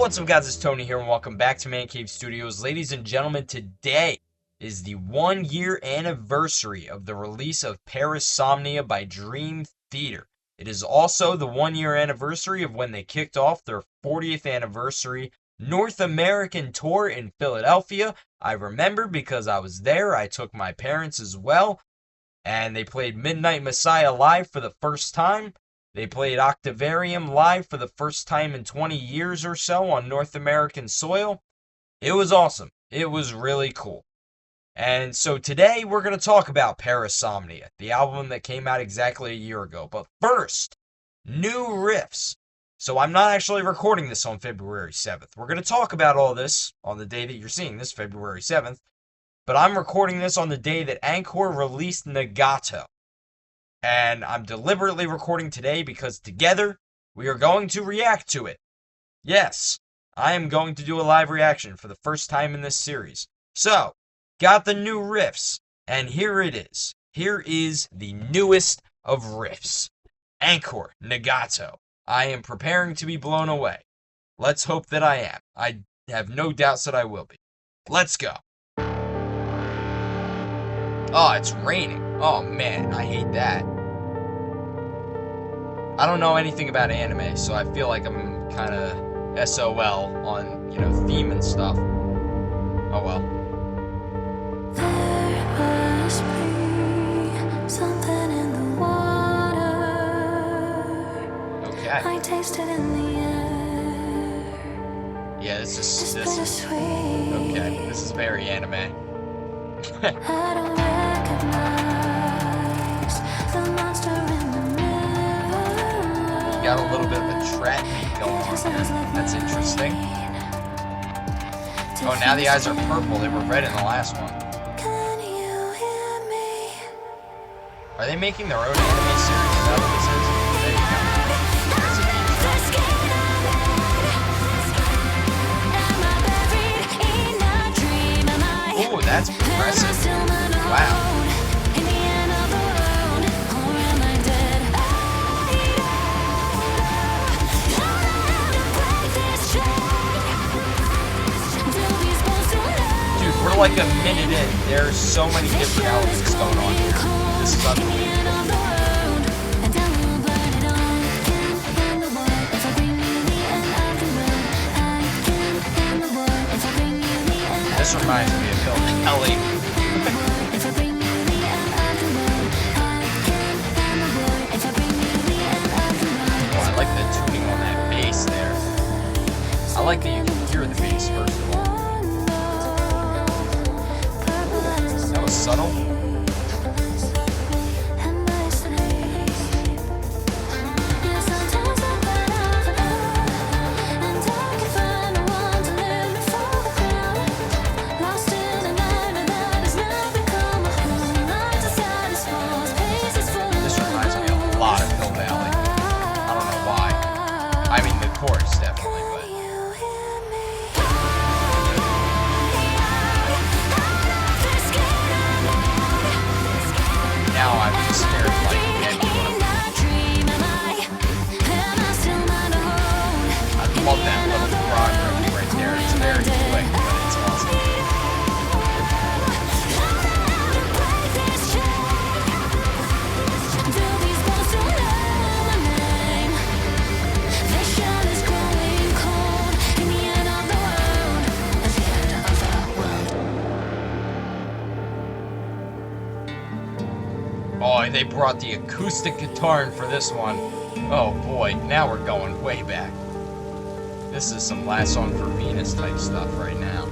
What's up, guys? It's Tony here, and welcome back to Man Cave Studios. Ladies and gentlemen, today is the 1-year anniversary of the release of Parasomnia by Dream Theater. It is also the 1-year anniversary of when they kicked off their 40th anniversary North American tour in Philadelphia. I remember because I was there. I took my parents as well, and they played Midnight Messiah live for the first time. They played Octavarium live for the first time in 20 years or so on North American soil. It was awesome. It was really cool. And so today we're going to talk about Parasomnia, the album that came out exactly a year ago. But first, new riffs. So I'm not actually recording this on February 7th. We're going to talk about all this on the day that you're seeing this, February 7th. But I'm recording this on the day that ANKOR released Nagato. And I'm deliberately recording today because together we are going to react to it. Yes, I am going to do a live reaction for the first time in this series. So, got the new riffs, and here it is. Here is the newest of riffs. ANKOR, Nagato. I am preparing to be blown away. Let's hope that I am. I have no doubts that I will be. Let's go. Oh, it's raining. Oh man, I hate that. I don't know anything about anime, so I feel like I'm kind of SOL on, theme and stuff. Oh well. There must be something in the water. Okay. I taste it in the air. Yeah, this is Bittersweet. okay. This is very anime. I don't recognize the monster in the mirror. You got a little bit of a trap beat going on here. That's interesting. Oh, now the eyes are purple. They were red in the last one. Can you hear me? Are they making their own anime series? Is that what this is? There you go. There's a feature. Ooh, that's progressive. Wow. Dude, we're like a minute in. There's so many different elements going on here. This is unbelievable. This reminds me of Bill Kelly. Oh, I like the tuning on that bass there. I like that you can hear the bass first of all. That was subtle. This reminds me a lot of Hill Valley. I don't know why. I mean, the chorus definitely, but. Now I'm just scared like Nebula. I love that little progress right there. It's very quick, but it's awesome. Oh, they brought the acoustic guitar in for this one. Oh boy, now we're going way back. This is some Last Song for Venus type stuff right now.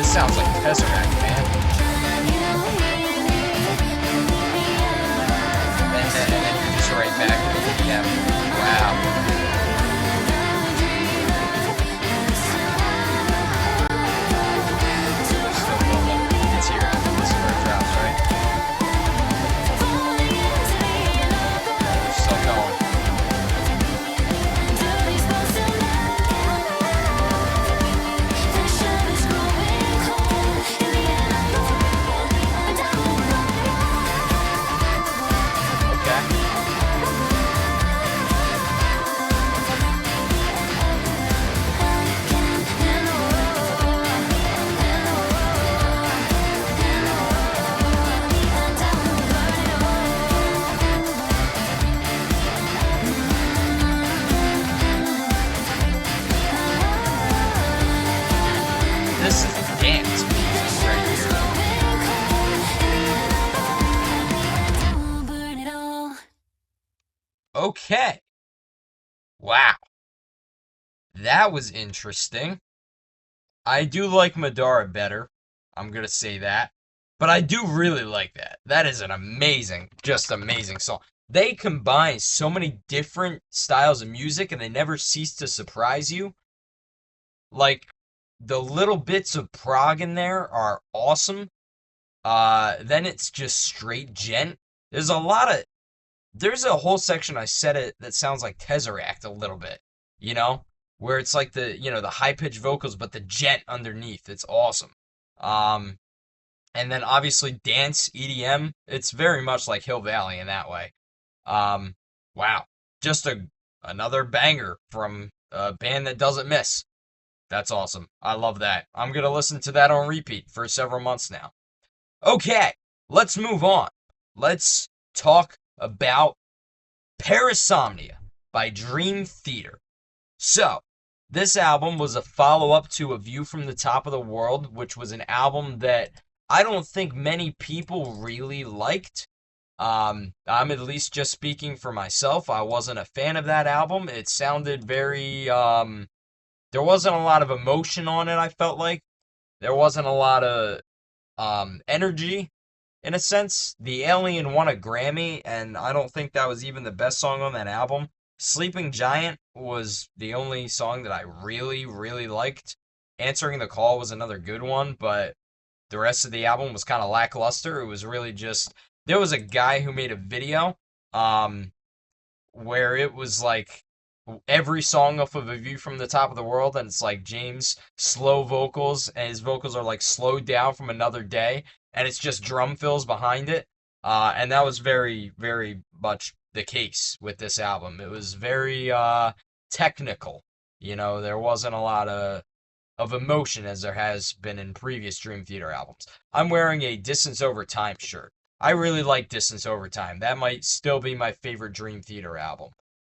sounds like Tesseract, man. And then you're just right back to the EDM. Wow. Still building. It's here. This is where it drops, right? Yeah, we're still going. Okay. This is dance music right here. Okay. Wow. That was interesting. I do like Madara better. I'm gonna say that. But I do really like that. That is an amazing, just amazing song. They combine so many different styles of music and they never cease to surprise you. Like, the little bits of prog in there are awesome. Then it's just straight gent. There's a lot of there's a whole section I said it that sounds like Tesseract a little bit, you know, where it's like the high pitched vocals, but the gent underneath. It's awesome. Um, and then obviously dance EDM. It's very much like Hill Valley in that way. Um, wow, just another banger from a band that doesn't miss. That's awesome. I love that. I'm gonna listen to that on repeat for several months now. Okay, let's move on. Let's talk about Parasomnia by Dream Theater. So, this album was a follow up to A View from the Top of the World, which was an album that I don't think many people really liked. I'm at least just speaking for myself. I wasn't a fan of that album. It sounded very, there wasn't a lot of emotion on it, I felt like. There wasn't a lot of energy in a sense. The Alien won a Grammy, and I don't think that was even the best song on that album. Sleeping Giant was the only song that I really, really liked. Answering the Call was another good one, but the rest of the album was kind of lackluster. It was really just there was a guy who made a video um where it was like every song off of A View from the Top of the World, and it's like James slow vocals, and his vocals are like slowed down from Another Day, and it's just drum fills behind it. And that was very, very much the case with this album. It was very technical. There wasn't a lot of emotion as there has been in previous Dream Theater albums. I'm wearing a Distance Over Time shirt. I really like Distance Over Time. That might still be my favorite Dream Theater album.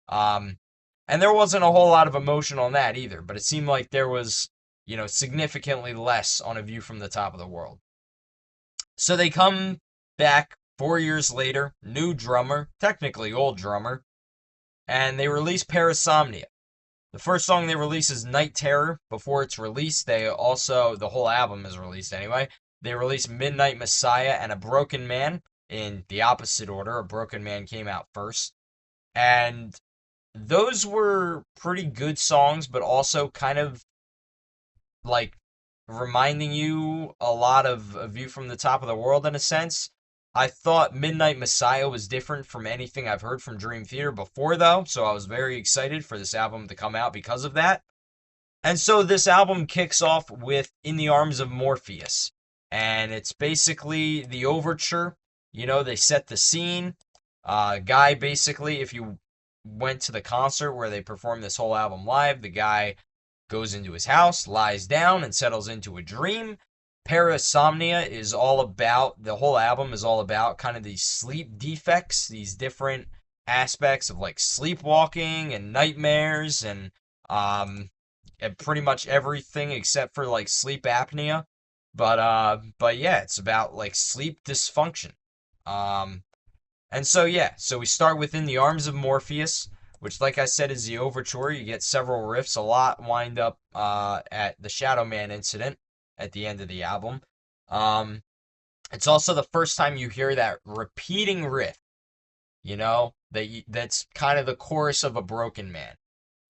Um, and there wasn't a whole lot of emotion on that either, but it seemed like there was, significantly less on A View from the Top of the World. So they come back 4 years later, new drummer, technically old drummer, and they release Parasomnia. The first song they release is Night Terror. Before it's released, the whole album is released anyway. They release Midnight Messiah and A Broken Man in the opposite order. A Broken Man came out first. And those were pretty good songs, but also kind of like reminding you a lot of A View from the Top of the World in a sense. I thought Midnight Messiah was different from anything I've heard from Dream Theater before, though, so I was very excited for this album to come out because of that. And so this album kicks off with In the Arms of Morpheus, and it's basically the overture. They set the scene. Guy basically, if you went to the concert where they performed this whole album live, the guy goes into his house, lies down, and settles into a dream. Parasomnia is all about, the whole album is all about kind of these sleep defects, these different aspects of like sleepwalking and nightmares and pretty much everything except for like sleep apnea. But yeah, it's about like sleep dysfunction. And so yeah, so we start within the arms of Morpheus, which like I said is the overture. You get several riffs, a lot wind up at the Shadow Man incident. at the end of the album. Um, it's also the first time you hear that repeating riff, that's kind of the chorus of a broken man.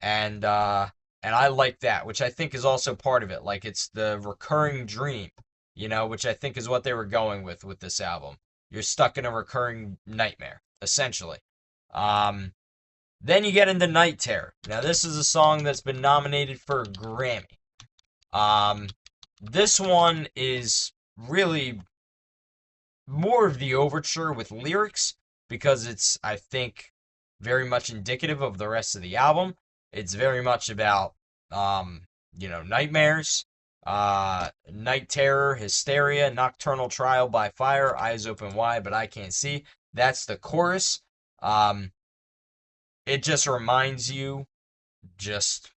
And I like that, which I think is also part of it. Like it's the recurring dream, which I think is what they were going with this album. You're stuck in a recurring nightmare, essentially. Um, then you get into Night Terror. Now this is a song that's been nominated for a Grammy. Um, this one is really more of the overture with lyrics because it's, I think, very much indicative of the rest of the album. It's very much about, nightmares, night terror, hysteria, nocturnal trial by fire, eyes open wide, but I can't see. That's the chorus. Um, it just reminds you, just,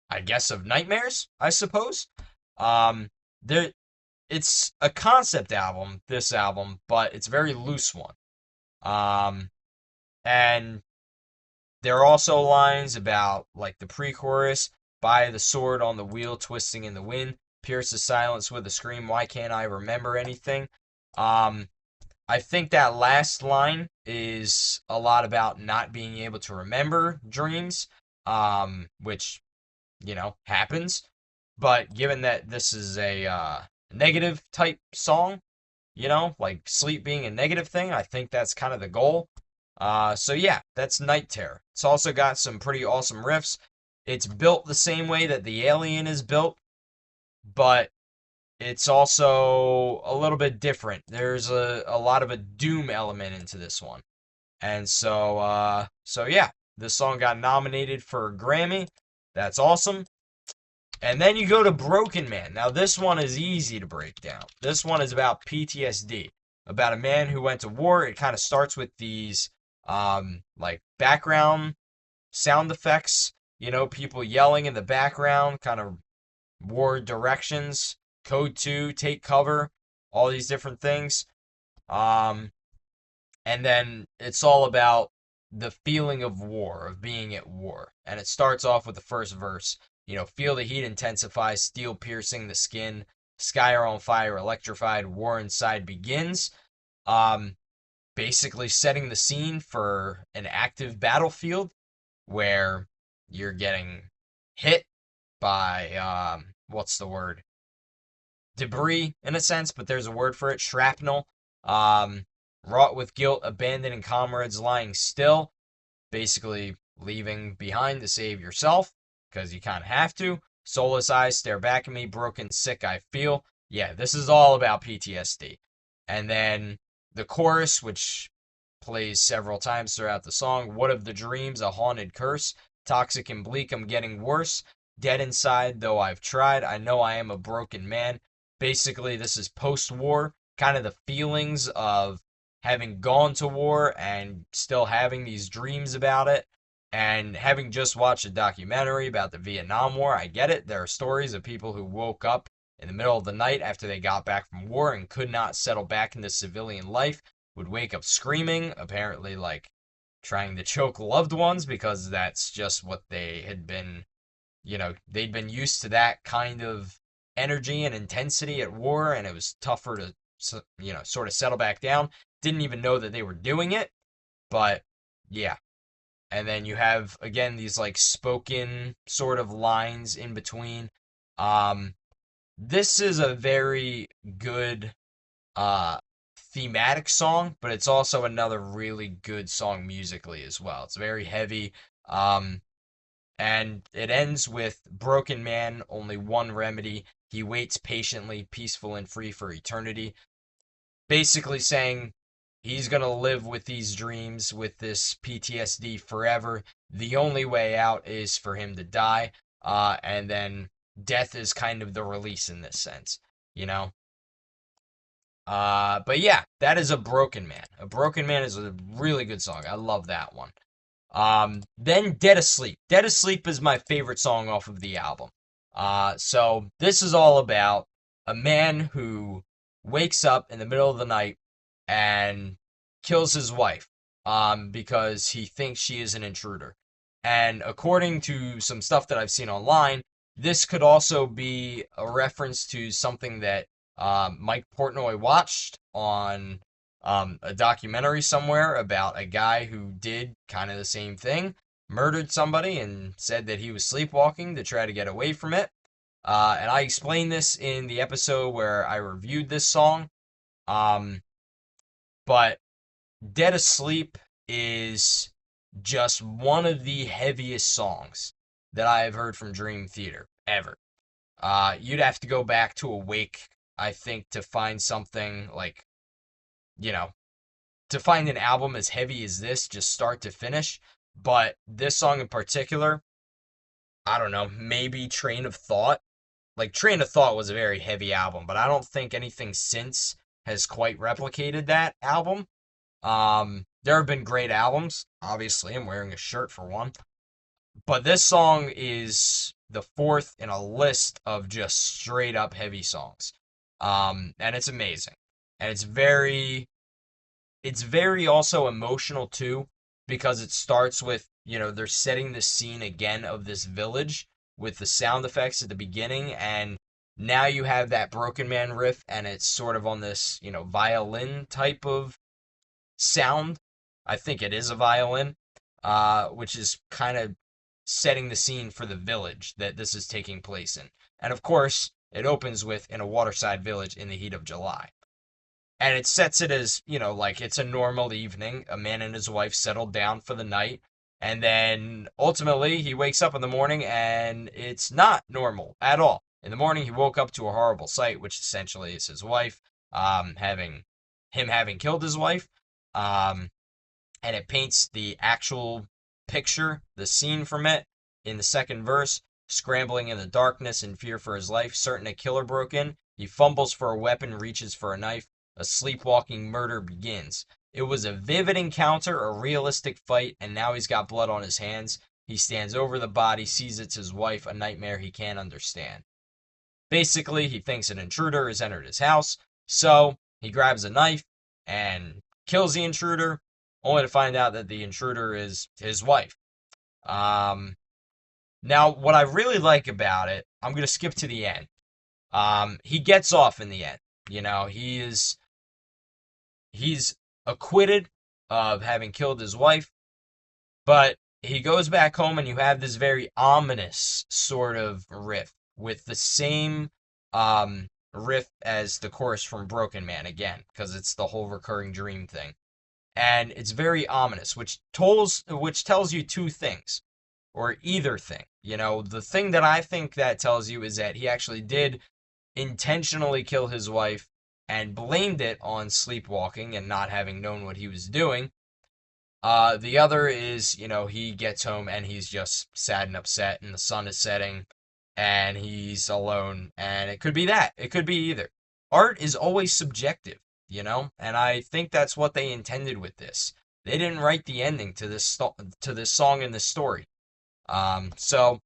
I guess, of nightmares, I suppose. Um, there, it's a concept album, this album, but it's a very loose one. Um, and there are also lines about like the pre-chorus, by the sword on the wheel twisting in the wind, pierce the silence with a scream, why can't I remember anything? Um, I think that last line is a lot about not being able to remember dreams, which, happens. But given that this is a negative type song, like sleep being a negative thing. I think that's kind of the goal. So yeah, that's Night Terror. It's also got some pretty awesome riffs. It's built the same way that the Alien is built, but it's also a little bit different. There's a lot of a doom element into this one. And so yeah, this song got nominated for a Grammy. That's awesome. And then you go to Broken Man. Now, this one is easy to break down. This one is about PTSD, about a man who went to war. It kind of starts with these, like background sound effects, people yelling in the background, kind of war directions, code 2, take cover, all these different things. Um, and then it's all about the feeling of war, of being at war. And it starts off with the first verse. Feel the heat intensify, steel piercing the skin, sky are on fire, electrified, war inside begins. Um, Basically setting the scene for an active battlefield where you're getting hit by, what's the word? Debris, in a sense, but there's a word for it, shrapnel. Um, Wrought with guilt, abandoning comrades lying still, basically leaving behind to save yourself, because you kind of have to. Soulless eyes stare back at me, broken, sick I feel. Yeah, this is all about PTSD. And then the chorus, which plays several times throughout the song. What of the dreams, a haunted curse? Toxic and bleak, I'm getting worse. Dead inside, though I've tried. I know I am a broken man. Basically, this is post war, kind of the feelings of having gone to war and still having these dreams about it. And having just watched a documentary about the Vietnam War, I get it. There are stories of people who woke up in the middle of the night after they got back from war and could not settle back into civilian life, would wake up screaming, apparently like trying to choke loved ones because that's just what they had been, they'd been used to that kind of energy and intensity at war, and it was tougher to, sort of settle back down. Didn't even know that they were doing it, but yeah. And then you have, again, these like spoken sort of lines in between. Um, this is a very good thematic song, but it's also another really good song musically as well. It's very heavy. Um, and it ends with broken man, only one remedy. He waits patiently, peaceful and free for eternity. Basically saying he's going to live with these dreams, with this PTSD forever. The only way out is for him to die. And then death is kind of the release in this sense, you know? But yeah, that is a Broken Man. A Broken Man is a really good song. I love that one. Then Dead Asleep. Dead Asleep is my favorite song off of the album. So this is all about a man who wakes up in the middle of the night and kills his wife, because he thinks she is an intruder. And according to some stuff that I've seen online, this could also be a reference to something that Mike Portnoy watched on a documentary somewhere about a guy who did kind of the same thing, murdered somebody, and said that he was sleepwalking to try to get away from it. And I explained this in the episode where I reviewed this song. Um, but Dead Asleep is just one of the heaviest songs that I have heard from Dream Theater ever. You'd have to go back to Awake, I think, to find something like, you know, to find an album as heavy as this, just start to finish. But this song in particular, I don't know, maybe Train of Thought. Like, Train of Thought was a very heavy album, but I don't think anything since has quite replicated that album. There have been great albums. Obviously, I'm wearing a shirt for one. But this song is the fourth in a list of just straight up heavy songs. And it's amazing. And it's very also emotional too, because it starts with, they're setting the scene again of this village with the sound effects at the beginning, and now you have that Broken Man riff, and it's sort of on this, violin type of sound. I think it is a violin, which is kind of setting the scene for the village that this is taking place in. And of course, it opens with in a waterside village in the heat of July. And it sets it as, like it's a normal evening. A man and his wife settled down for the night. And then ultimately, he wakes up in the morning and it's not normal at all. In the morning, he woke up to a horrible sight, which essentially is his wife, having killed his wife. Um, and it paints the actual picture, the scene from it in the second verse. Scrambling in the darkness in fear for his life, certain a killer broke in. He fumbles for a weapon, reaches for a knife. A sleepwalking murder begins. It was a vivid encounter, a realistic fight, and now he's got blood on his hands. He stands over the body, sees it's his wife, a nightmare he can't understand. Basically, he thinks an intruder has entered his house, so he grabs a knife and kills the intruder, only to find out that the intruder is his wife. Now, what I really like about it, I'm going to skip to the end. He gets off in the end. He's acquitted of having killed his wife, but he goes back home and you have this very ominous sort of riff with the same riff as the chorus from Broken Man again, because it's the whole recurring dream thing. And it's very ominous, which tells you two things, or either thing. The thing that I think that tells you is that he actually did intentionally kill his wife and blamed it on sleepwalking and not having known what he was doing. The other is, he gets home and he's just sad and upset, and the sun is setting, and he's alone, and it could be that. It could be either. Art is always subjective, and I think that's what they intended with this. They didn't write the ending to this song and this story. So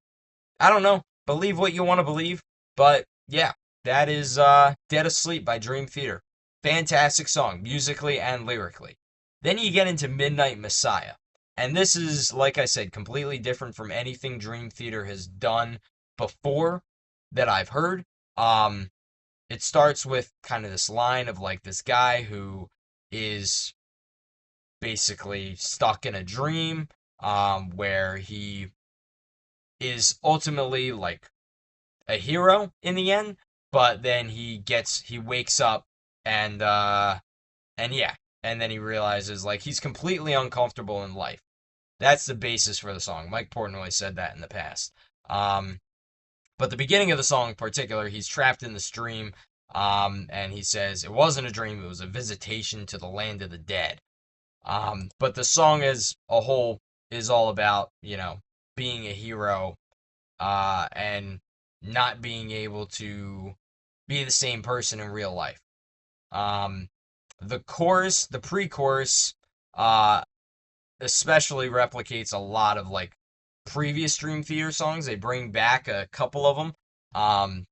I don't know. Believe what you want to believe, but yeah, that is Dead Asleep by Dream Theater. Fantastic song, musically and lyrically. Then you get into Midnight Messiah. And this is, like I said, completely different from anything Dream Theater has done before that I've heard. It starts with kind of this line of like this guy who is basically stuck in a dream, where he is ultimately like a hero in the end, but then he wakes up and yeah, and then he realizes like he's completely uncomfortable in life. That's the basis for the song. Mike Portnoy said that in the past. But the beginning of the song in particular, he's trapped in this dream, and he says it wasn't a dream, it was a visitation to the land of the dead. But the song as a whole is all about, being a hero, and not being able to be the same person in real life. Um, the pre-chorus, uh, especially replicates a lot of like previous Dream Theater songs. They bring back a couple of them.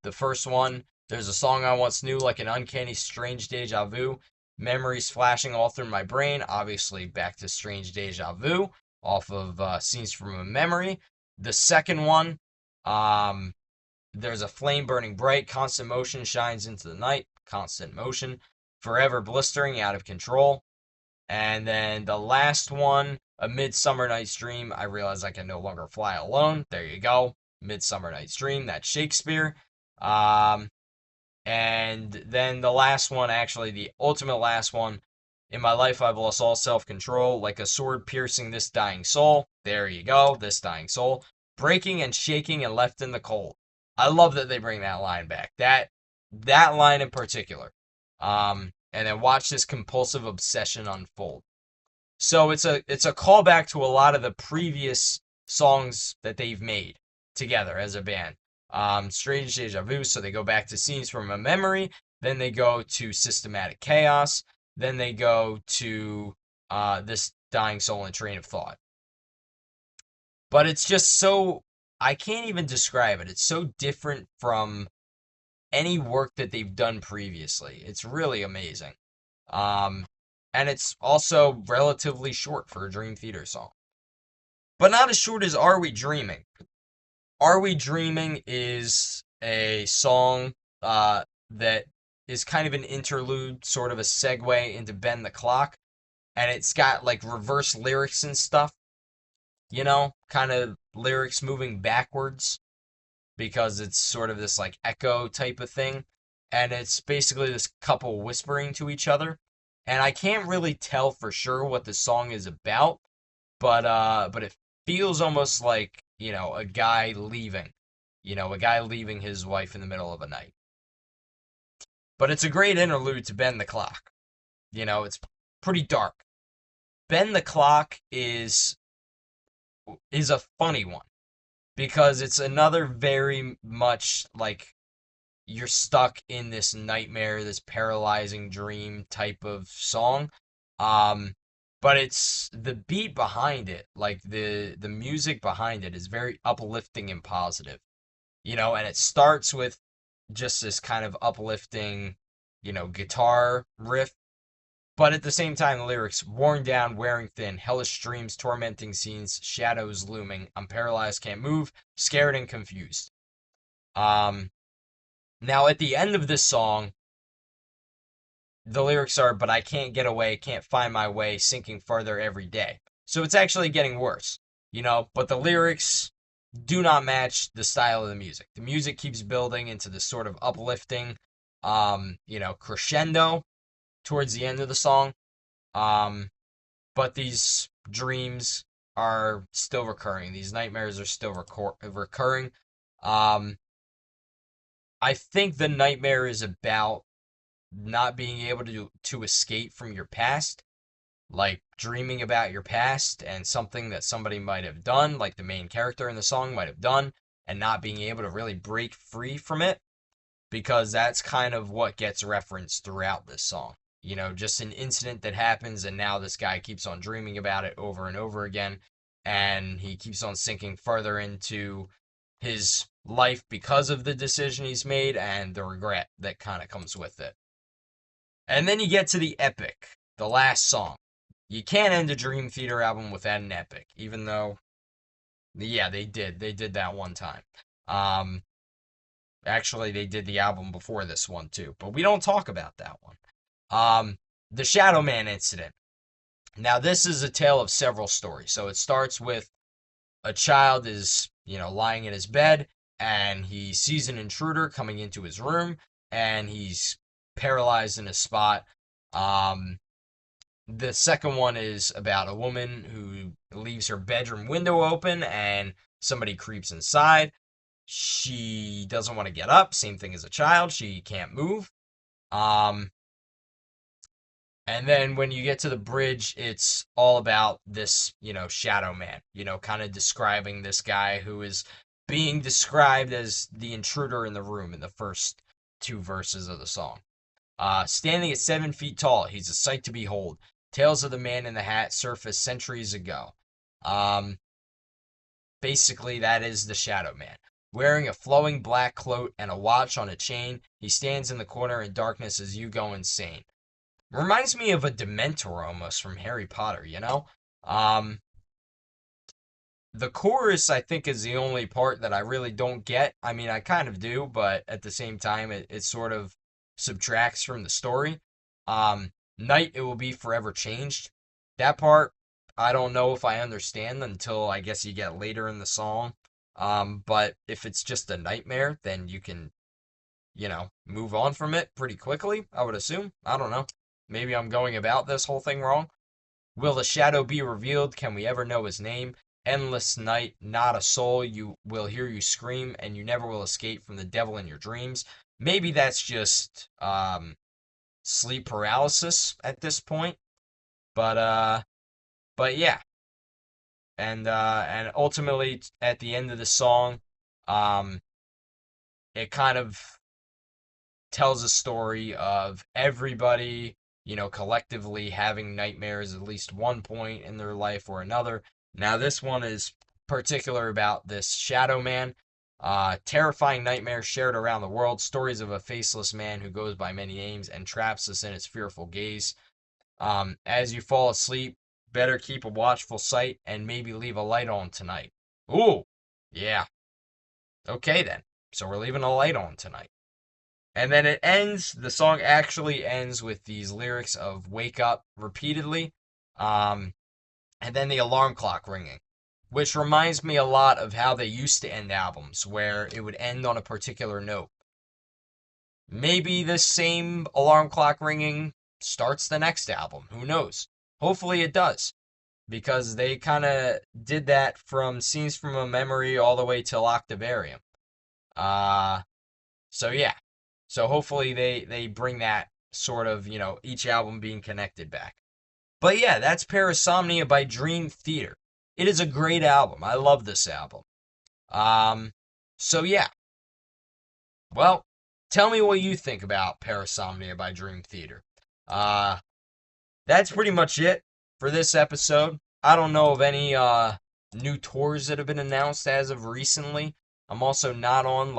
The first one, there's a song I once knew, like an uncanny, strange deja vu. Memories flashing all through my brain. Obviously, back to Strange Deja Vu off of Scenes from a Memory. The second one, um, There's a flame burning bright, constant motion shines into the night, constant motion, forever blistering, out of control. And then the last one, A Midsummer Night's Dream, I realize I can no longer fly alone. There you go. Midsummer Night's Dream, that's Shakespeare. Um, and then the last one, actually, the ultimate last one, In my life I've lost all self control, like a sword piercing this dying soul. There you go, this dying soul. Breaking and shaking and left in the cold. I love that they bring that line back. That line in particular. And then watch this compulsive obsession unfold. So it's a callback to a lot of the previous songs that they've made together as a band. Strange Deja Vu, so they go back to Scenes from a Memory, then they go to Systematic Chaos, then they go to This Dying Soul and Train of Thought. But it's just so, I can't even describe it. It's so different from any work that they've done previously. It's really amazing. Um, and it's also relatively short for a Dream Theater song. But not as short as Are We Dreaming? Are We Dreaming is a song that is kind of an interlude, sort of a segue into Bend the Clock. And it's got like reverse lyrics and stuff, kind of lyrics moving backwards because it's sort of this like echo type of thing. And it's basically this couple whispering to each other. And I can't really tell for sure what the song is about, but it feels almost like, a guy leaving his wife in the middle of a night. But it's a great interlude to Bend the Clock. It's pretty dark. Bend the Clock is a funny one because it's another very much like you're stuck in this nightmare, this paralyzing dream type of song. Um, but it's the beat behind it, like the music behind it is very uplifting and positive. And it starts with just this kind of uplifting, guitar riff. But at the same time, the lyrics, worn down, wearing thin, hellish dreams, tormenting scenes, shadows looming, I'm paralyzed, can't move, scared and confused. Um, Now at the end of this song, the lyrics are, but I can't get away, can't find my way, sinking further every day. So it's actually getting worse, but the lyrics do not match the style of the music. The music keeps building into this sort of uplifting, crescendo towards the end of the song. Um, but these dreams are still recurring. These nightmares are still recurring. Um, I think the nightmare is about not being able to escape from your past, like dreaming about your past and something that somebody might have done, like the main character in the song might have done, and not being able to really break free from it, because that's kind of what gets referenced throughout this song. Just an incident that happens, and now this guy keeps on dreaming about it over and over again, and he keeps on sinking further into his life because of the decision he's made and the regret that kind of comes with it. And then you get to the epic, the last song. You can't end a Dream Theater album without an epic, even though, yeah, they did. They did that one time. Um, Actually, they did the album before this one too, but we don't talk about that one. The Shadow Man incident. Now, this is a tale of several stories. So it starts with a child is, lying in his bed and he sees an intruder coming into his room and he's paralyzed in a spot. The second one is about a woman who leaves her bedroom window open and somebody creeps inside. She doesn't want to get up. Same thing as a child. She can't move. Um, and then when you get to the bridge, it's all about this, shadow man, kind of describing this guy who is being described as the intruder in the room in the first two verses of the song. Standing at 7 feet tall, he's a sight to behold. Tales of the Man in the Hat surfaced centuries ago. Um, Basically, that is the Shadow Man. Wearing a flowing black cloak and a watch on a chain, he stands in the corner in darkness as you go insane. Reminds me of a Dementor almost from Harry Potter, Um, The chorus, I think, is the only part that I really don't get. I mean, I kind of do, but at the same time, it sort of subtracts from the story. Night, it will be forever changed. That part, I don't know if I understand until I guess you get later in the song. But if it's just a nightmare, then you can, move on from it pretty quickly, I would assume. I don't know. Maybe I'm going about this whole thing wrong. Will the shadow be revealed? Can we ever know his name? Endless night, not a soul. You will hear you scream, and you never will escape from the devil in your dreams. Maybe that's just sleep paralysis at this point. But yeah, and ultimately at the end of the song, um, it kind of tells a story of everybody, collectively having nightmares at least one point in their life or another. Now, this one is particular about this shadow man. Terrifying nightmares shared around the world, stories of a faceless man who goes by many names and traps us in its fearful gaze. As you fall asleep, better keep a watchful sight and maybe leave a light on tonight. Ooh, yeah. Okay then. So we're leaving a light on tonight. And then the song actually ends with these lyrics of wake up repeatedly, and then the alarm clock ringing, which reminds me a lot of how they used to end albums, where it would end on a particular note. Maybe this same alarm clock ringing starts the next album. Who knows? Hopefully it does, because they kind of did that from Scenes from a Memory all the way till Octavarium. So yeah. So hopefully they bring that sort of, each album being connected back. But yeah, that's Parasomnia by Dream Theater. It is a great album. I love this album. So yeah. Well, tell me what you think about Parasomnia by Dream Theater. That's pretty much it for this episode. I don't know of any new tours that have been announced as of recently. I'm also not on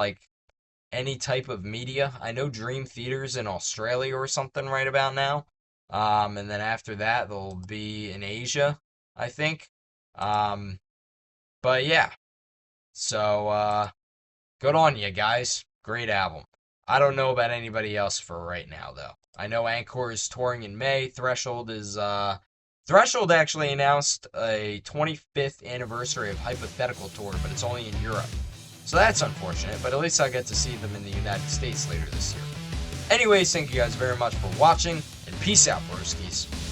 any type of media. I know Dream Theater's in Australia or something right about now. And then after that, they'll be in Asia, I think. But yeah, so good on you guys. Great album. I don't know about anybody else for right now though. I know ANKOR is touring in May. Threshold actually announced a 25th anniversary of Hypothetical tour, but it's only in Europe. So that's unfortunate, but at least I get to see them in the United States later this year. Anyways, thank you guys very much for watching, and peace out, broskies.